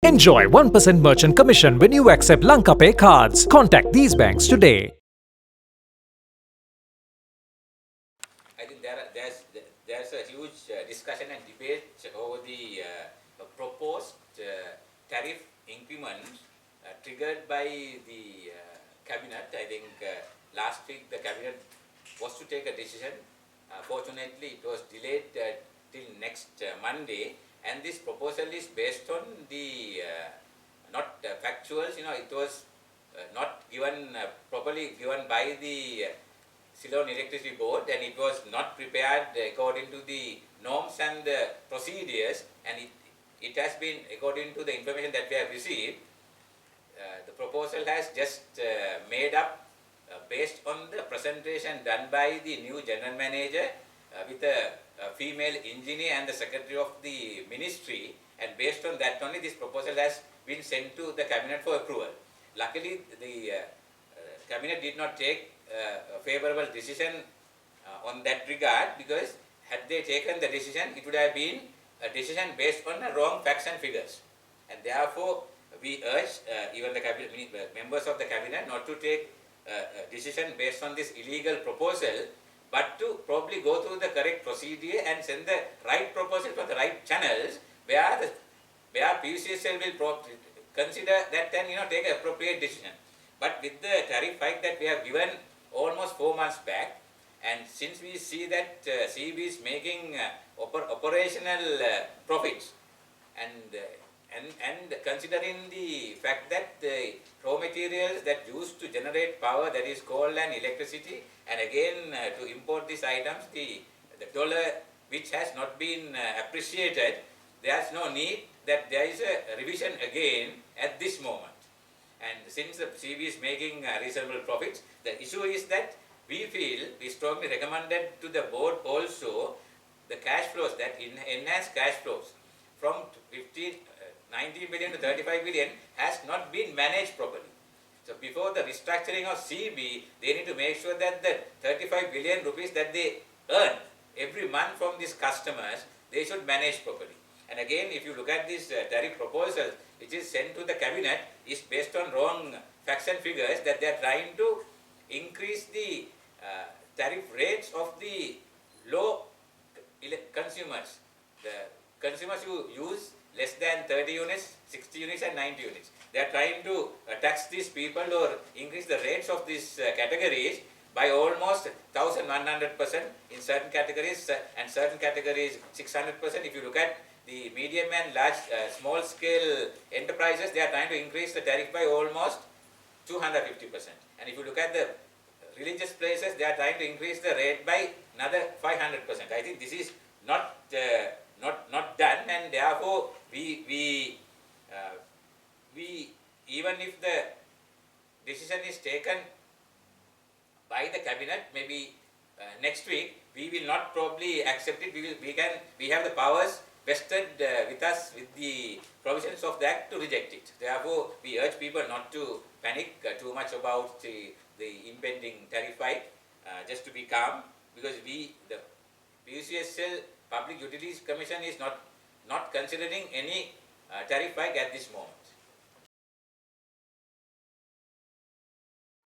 Enjoy 1% merchant commission when you accept Lanka Pay cards. Contact these banks today. I think there's a huge discussion and debate over the proposed tariff increment triggered by the cabinet. I think last week the cabinet was to take a decision. Fortunately, it was delayed till next Monday, and this proposal is based on the not factuals. It was not given properly given by the Ceylon Electricity Board, and it was not prepared according to the norms and the procedures, and it has been, according to the information that we have received, the proposal has just made up based on the presentation done by the new general manager with a female engineer and the secretary of the ministry, and based on that only this proposal has been sent to the cabinet for approval. Luckily, the cabinet did not take a favorable decision on that regard, because had they taken the decision, it would have been a decision based on the wrong facts and figures, and therefore we urge even the cabinet members of the cabinet not to take a decision based on this illegal proposal, but to probably go through the correct procedure and send the right proposal to the right channels where PUCSL will consider that and take an appropriate decision. But with the tariff hike that we have given almost 4 months back, and since we see that CB is making operational profits, and considering the fact that the raw materials that used to generate power, that is coal and electricity, and again to import these items, the dollar, which has not been appreciated, there's no need that there is a revision again at this moment. And since the CB is making reasonable profits, the issue is that we strongly recommended to the board also the cash flows, that enhanced cash flows from 19 billion to 35 billion has not been managed properly. So before the restructuring of CB, they need to make sure that the 35 billion rupees that they earn every month from these customers, they should manage properly. And again, if you look at this tariff proposal, which is sent to the cabinet, is based on wrong facts and figures, that they are trying to increase the tariff rates of the low consumers. The consumers who use less than 30 units, 60 units and 90 units. They are trying to tax these people or increase the rates of these categories by almost 1,100% in certain categories, and certain categories 600%. If you look at the medium and large, small scale enterprises, they are trying to increase the tariff by almost 250%. And if you look at the religious places, they are trying to increase the rate by another 500%. I think this is not done, and therefore we even if the decision is taken by the cabinet, maybe next week, we will not probably accept it. We have the powers vested with us with the provisions of the Act to reject it. Therefore, we urge people not to panic too much about the impending tariff hike, just to be calm, because the PUCSL Public Utilities Commission is not considering any tariff hike at this moment.